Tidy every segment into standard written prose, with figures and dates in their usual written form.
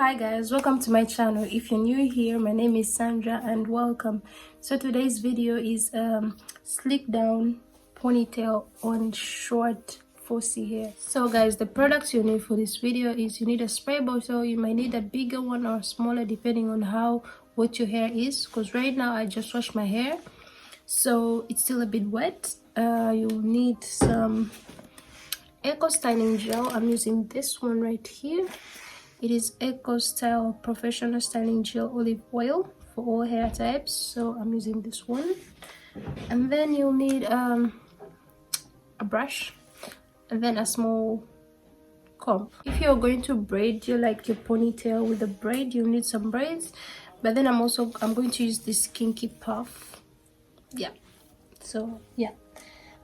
Hi guys, welcome to my channel. If you're new here, my name is Sandra and welcome. So today's video is slick down ponytail on short 4C hair. So guys, the products you need for this video is you need a spray bottle. You might need a bigger one or smaller depending on how wet your hair is, because right now I just washed my hair so it's still a bit wet. You'll need some eco styling gel. I'm using this one right here. It is Eco Style Professional Styling Gel Olive Oil for all hair types, so I'm using this one. And then you'll need a brush and then a small comb. If you're going to braid your ponytail with a braid, you'll need some braids. But then I'm going to use this kinky puff.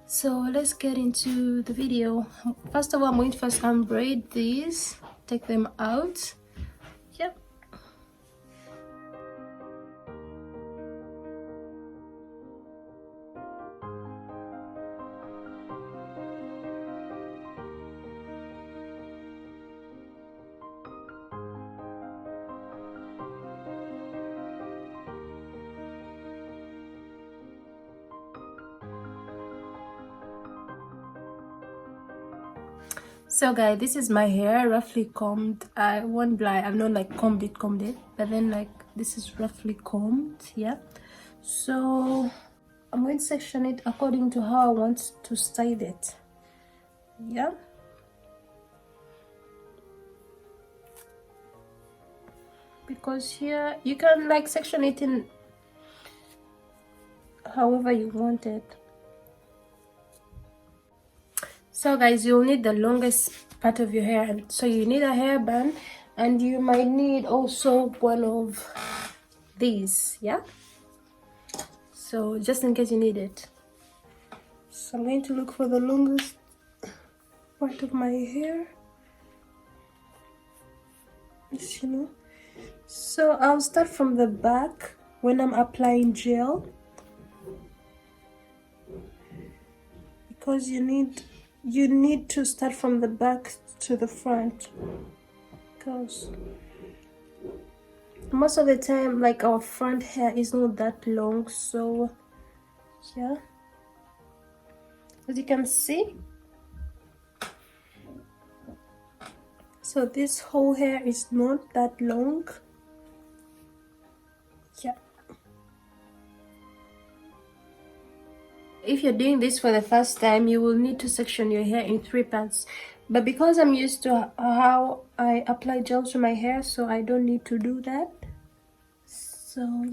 So let's get into the video. First of all, I'm going to first unbraid these, take them out. So guys, this is my hair roughly combed. I won't lie, I've not combed it, but then this is roughly combed. So I'm going to section it according to how I want to style it. Because here you can section it in however you want it. So guys, you'll need the longest part of your hair, and so you need a hairband, and you might need also one of these. So just in case you need it. So I'm going to look for the longest part of my hair, so I'll start from the back when I'm applying gel, because you need to start from the back to the front, because most of the time our front hair is not that long. So as you can see, so this whole hair is not that long. If you're doing this for the first time, you will need to section your hair in 3 parts, but because I'm used to how I apply gel to my hair, so I don't need to do that. So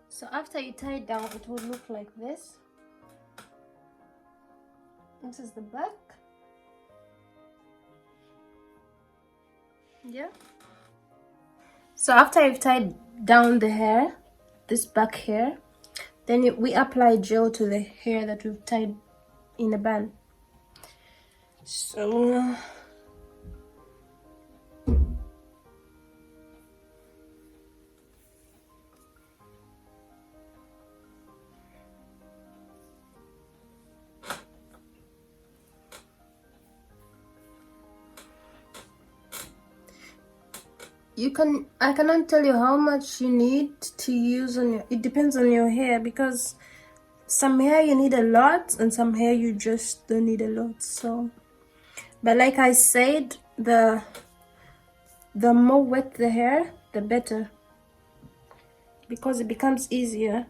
so after you tie it down, it will look like this. This is the back. So after I've tied down the hair, this back hair, then we apply gel to the hair that we've tied in a band. So I cannot tell you how much you need to use on your, it depends on your hair, because some hair you need a lot and some hair you just don't need a lot. So but like I said, the more wet the hair, the better, because it becomes easier.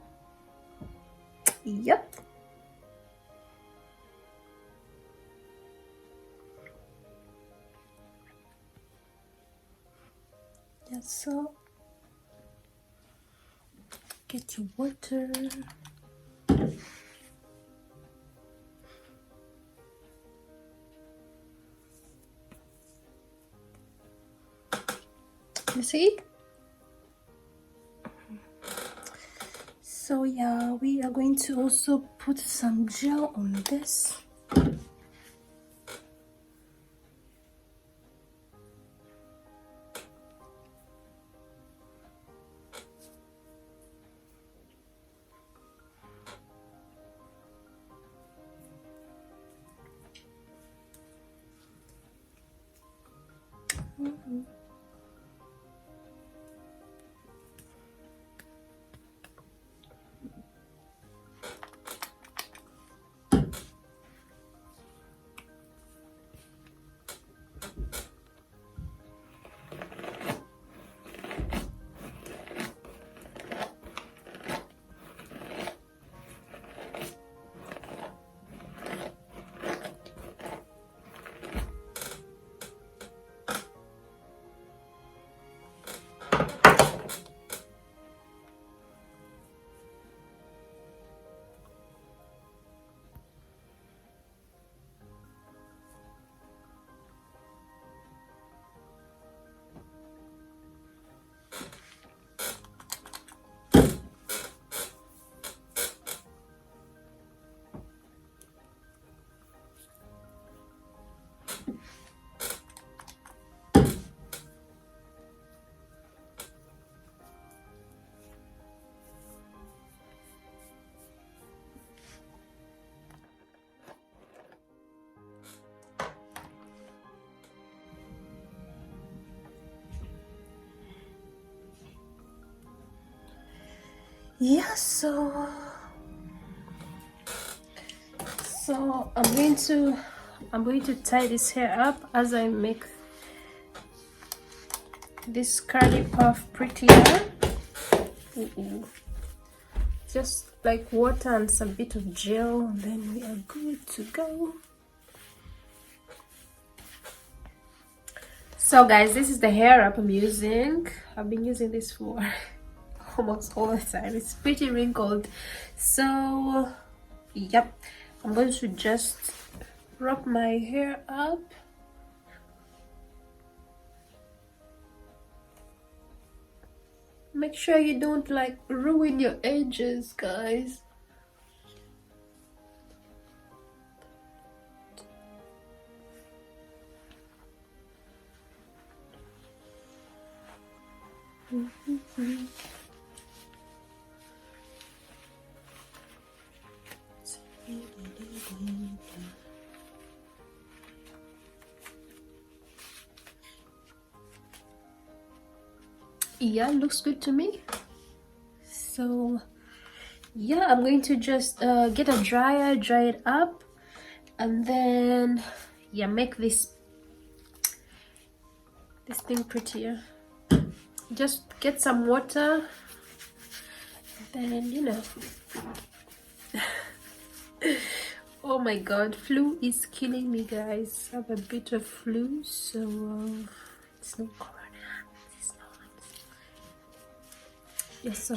So get your water. You see? So we are going to also put some gel on this. yeah, so I'm going to tie this hair up as I make this curly puff prettier. Just like water and some bit of gel, and then we are good to go. So guys, this is the hair up I'm using. I've been using this for almost all the time. It's pretty wrinkled, so yep, I'm going to just wrap my hair up. Make sure you don't like ruin your edges, guys. Yeah, looks good to me. So yeah, I'm going to just get a dryer, dry it up, and then yeah, make this thing prettier. Just get some water, then you know. Oh my god, flu is killing me, guys. I have a bit of flu, so it's not corona, it's not. Yes, so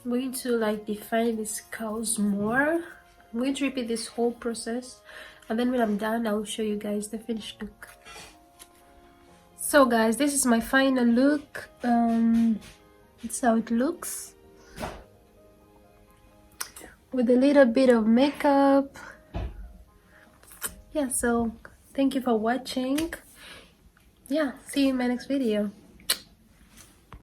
I'm going to like define these curls more. I'm going to repeat this whole process, and then when I'm done, I'll show you guys the finished look. So guys, this is my final look. That's how it looks with a little bit of makeup. Yeah, so thank you for watching. Yeah, see you in my next video.